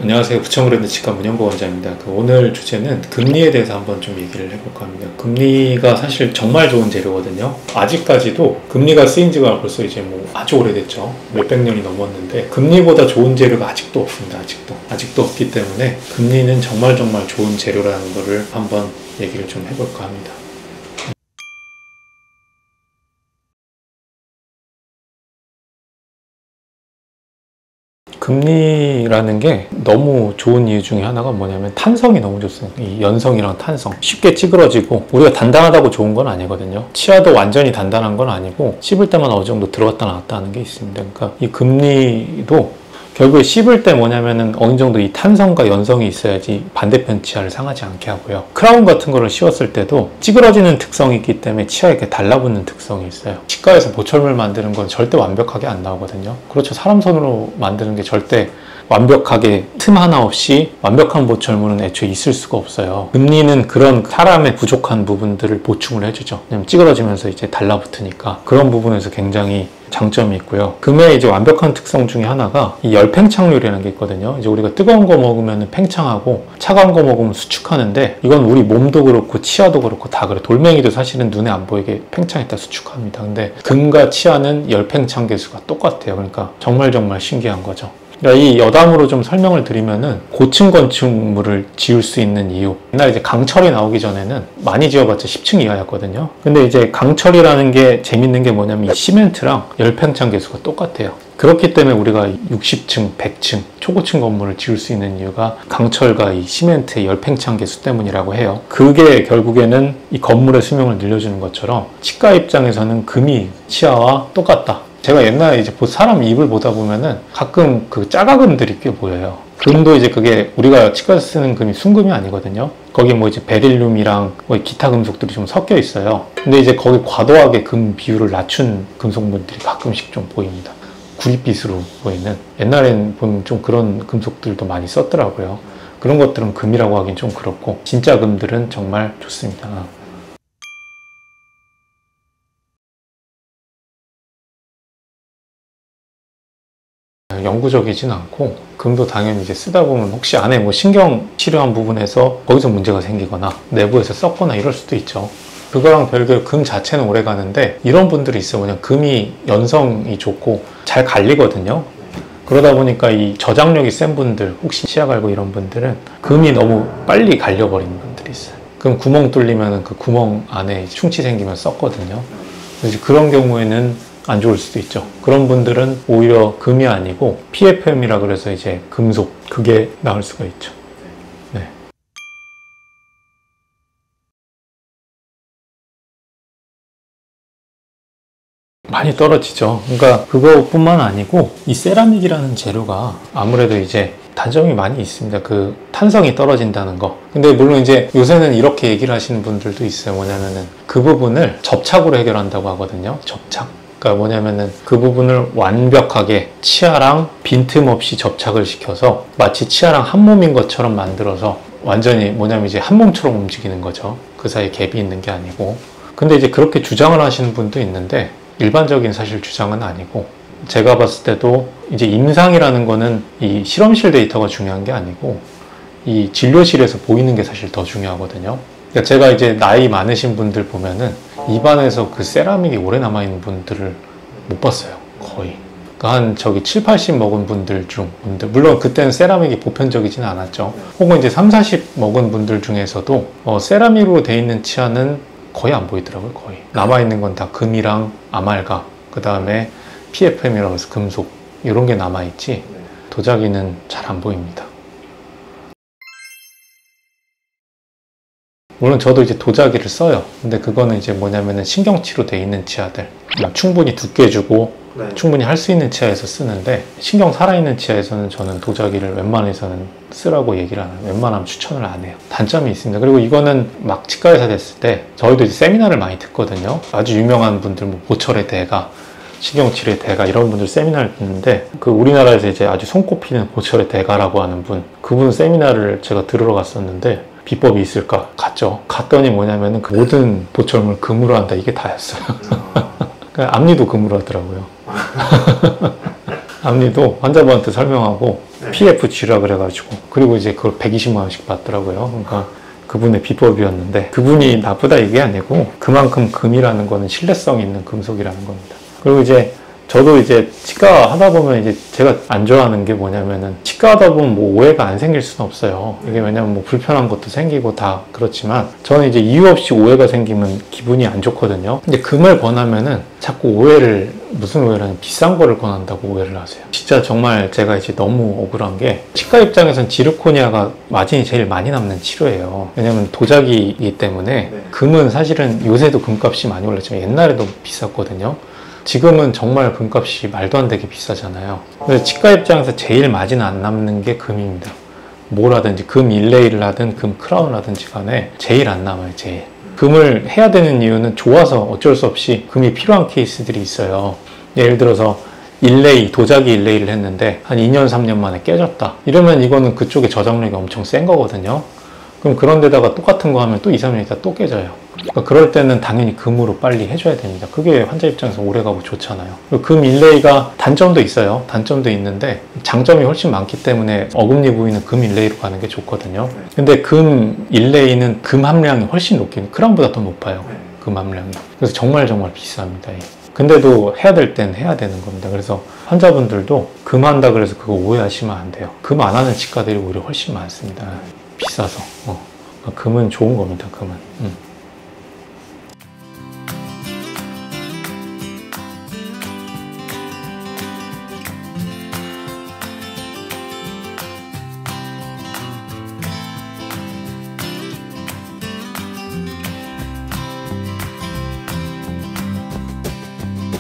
안녕하세요. 부천브랜드 치과 문현보 원장입니다. 오늘 주제는 금리에 대해서 한번 좀 얘기를 해볼까 합니다. 금리가 사실 정말 좋은 재료거든요. 아직까지도 금리가 쓰인 지가 벌써 이제 아주 오래됐죠. 몇백 년이 넘었는데 금리보다 좋은 재료가 아직도 없습니다. 아직도 없기 때문에 금리는 정말 좋은 재료라는 거를 한번 얘기를 좀 해볼까 합니다. 금리라는 게 너무 좋은 이유 중에 하나가 뭐냐면 탄성이 너무 좋습니다. 이 연성이랑 탄성. 쉽게 찌그러지고 우리가 단단하다고 좋은 건 아니거든요. 치아도 완전히 단단한 건 아니고 씹을 때만 어느 정도 들어갔다 나왔다 하는 게 있습니다. 그러니까 이 금리도 결국에 씹을 때 뭐냐면은 어느 정도 이 탄성과 연성이 있어야지 반대편 치아를 상하지 않게 하고요. 크라운 같은 거를 씌웠을 때도 찌그러지는 특성이 있기 때문에 치아에 이렇게 달라붙는 특성이 있어요. 치과에서 보철물 만드는 건 절대 완벽하게 안 나오거든요. 그렇죠. 사람 손으로 만드는 게 절대 완벽하게 틈 하나 없이 완벽한 보철물은 애초에 있을 수가 없어요. 금리는 그런 사람의 부족한 부분들을 보충을 해주죠. 왜냐면 찌그러지면서 이제 달라붙으니까 그런 부분에서 굉장히 장점이 있고요. 금의 이제 완벽한 특성 중에 하나가 이 열팽창률이라는 게 있거든요. 이제 우리가 뜨거운 거 먹으면 팽창하고 차가운 거 먹으면 수축하는데 이건 우리 몸도 그렇고 치아도 그렇고 다 그래. 돌멩이도 사실은 눈에 안 보이게 팽창했다 수축합니다. 근데 금과 치아는 열팽창 계수가 똑같아요. 그러니까 정말 신기한 거죠. 이 여담으로 좀 설명을 드리면은 고층 건축물을 지을 수 있는 이유. 옛날에 이제 강철이 나오기 전에는 많이 지어봤자 10층 이하였거든요. 근데 이제 강철이라는 게 재밌는 게 뭐냐면 이 시멘트랑 열팽창 계수가 똑같아요. 그렇기 때문에 우리가 60층, 100층, 초고층 건물을 지을 수 있는 이유가 강철과 이 시멘트의 열팽창 계수 때문이라고 해요. 그게 결국에는 이 건물의 수명을 늘려주는 것처럼 치과 입장에서는 금이 치아와 똑같다. 제가 옛날에 이제 사람 입을 보다 보면은 가끔 그 짜가금들이 꽤 보여요. 금도 이제 그게 우리가 치과에서 쓰는 금이 순금이 아니거든요. 거기 뭐 이제 베릴륨이랑 뭐 기타 금속들이 좀 섞여 있어요. 근데 이제 거기 과도하게 금 비율을 낮춘 금속물들이 가끔씩 좀 보입니다. 구릿빛으로 보이는. 옛날엔 보면 좀 그런 금속들도 많이 썼더라고요. 그런 것들은 금이라고 하긴 좀 그렇고 진짜 금들은 정말 좋습니다. 영구적이진 않고 금도 당연히 이제 쓰다 보면 혹시 안에 뭐 신경 치료한 부분에서 거기서 문제가 생기거나 내부에서 썩거나 이럴 수도 있죠. 그거랑 별개로 금 자체는 오래 가는데 이런 분들이 있어요. 그냥 금이 연성이 좋고 잘 갈리거든요. 그러다 보니까 이 저장력이 센 분들, 혹시 치아 갈고 이런 분들은 금이 너무 빨리 갈려버리는 분들이 있어요. 그럼 구멍 뚫리면 그 구멍 안에 충치 생기면 썩거든요. 그래서 그런 경우에는 안 좋을 수도 있죠. 그런 분들은 오히려 금이 아니고 PFM이라 그래서 이제 금속, 그게 나을 수가 있죠. 네. 많이 떨어지죠. 그러니까 그것뿐만 아니고 이 세라믹이라는 재료가 아무래도 이제 단점이 많이 있습니다. 그 탄성이 떨어진다는 거. 근데 물론 이제 요새는 이렇게 얘기를 하시는 분들도 있어요. 뭐냐면은 그 부분을 접착으로 해결한다고 하거든요. 접착. 그러니까 뭐냐면은 그 부분을 완벽하게 치아랑 빈틈없이 접착을 시켜서 마치 치아랑 한 몸인 것처럼 만들어서 완전히 뭐냐면 이제 한 몸처럼 움직이는 거죠. 그 사이에 갭이 있는 게 아니고. 근데 이제 그렇게 주장을 하시는 분도 있는데 일반적인 사실 주장은 아니고 제가 봤을 때도 이제 임상이라는 거는 이 실험실 데이터가 중요한 게 아니고 이 진료실에서 보이는 게 사실 더 중요하거든요. 그러니까 제가 이제 나이 많으신 분들 보면은 입안에서 그 세라믹이 오래 남아있는 분들을 못 봤어요. 거의. 그러니까 한 7, 80 먹은 분들 중, 물론 그때는 세라믹이 보편적이진 않았죠. 혹은 이제 3, 40 먹은 분들 중에서도 세라믹으로 돼 있는 치아는 거의 안 보이더라고요. 거의. 남아있는 건 다 금이랑 아말감, 그 다음에 PFM이라고 해서 금속, 이런 게 남아있지 도자기는 잘 안 보입니다. 물론 저도 이제 도자기를 써요. 근데 그거는 이제 뭐냐면은 신경치로 돼 있는 치아들, 충분히 두께 주고 충분히 할 수 있는 치아에서 쓰는데 신경 살아있는 치아에서는 저는 도자기를 웬만해서는 쓰라고 얘기를 안 해요. 웬만하면 추천을 안 해요. 단점이 있습니다. 그리고 이거는 막 치과에서 됐을 때 저희도 이제 세미나를 많이 듣거든요. 아주 유명한 분들, 뭐 보철의 대가, 신경치료의 대가 이런 분들 세미나를 듣는데 그 우리나라에서 이제 아주 손꼽히는 보철의 대가라고 하는 분, 그분 세미나를 제가 들으러 갔었는데 비법이 있을까? 갔죠. 갔더니 뭐냐면은 그 모든 보철물 금으로 한다, 이게 다였어요. 앞니도 금으로 하더라고요. 앞니도 환자분한테 설명하고 PFG라 그래가지고. 그리고 이제 그걸 120만 원씩 받더라고요. 그러니까 그분의 비법이었는데, 그분이 나쁘다 이게 아니고 그만큼 금이라는 거는 신뢰성 있는 금속이라는 겁니다. 그리고 이제 저도 이제 치과 하다 보면 이제 제가 안 좋아하는 게 뭐냐면은, 치과 하다 보면 뭐 오해가 안 생길 수는 없어요. 이게 왜냐면 뭐 불편한 것도 생기고 다 그렇지만, 저는 이제 이유 없이 오해가 생기면 기분이 안 좋거든요. 근데 금을 권하면은 자꾸 무슨 오해라는, 비싼 거를 권한다고 오해를 하세요. 진짜 정말 제가 이제 너무 억울한 게, 치과 입장에선 지르코니아가 마진이 제일 많이 남는 치료예요. 왜냐면 도자기이기 때문에. 금은 사실은 요새도 금값이 많이 올랐지만 옛날에도 비쌌거든요. 지금은 정말 금값이 말도 안 되게 비싸잖아요. 그래서 치과 입장에서 제일 마진 안 남는 게 금입니다. 뭘 하든지, 금 일레이를 하든 금 크라운을 하든지 간에 제일 안 남아요, 제일. 금을 해야 되는 이유는 좋아서 어쩔 수 없이 금이 필요한 케이스들이 있어요. 예를 들어서 도자기 일레이를 했는데 한 2년, 3년 만에 깨졌다. 이러면 이거는 그쪽에 저장력이 엄청 센 거거든요. 그럼 그런 데다가 똑같은 거 하면 또 2, 3년 있다 또 깨져요. 그러니까 그럴 때는 당연히 금으로 빨리 해줘야 됩니다. 그게 환자 입장에서 오래가고 좋잖아요. 그리고 금 일레이가 단점도 있어요. 단점도 있는데 장점이 훨씬 많기 때문에 어금니 부위는 금 일레이로 가는 게 좋거든요. 근데 금 일레이는 금 함량이 훨씬 높긴, 크라운보다 더 높아요. 금 함량이. 그래서 정말 비쌉니다. 근데도 해야 될 땐 해야 되는 겁니다. 그래서 환자분들도 금 한다 그래서 그거 오해하시면 안 돼요. 금 안 하는 치과들이 오히려 훨씬 많습니다. 비싸서. 금은 좋은 겁니다, 금은.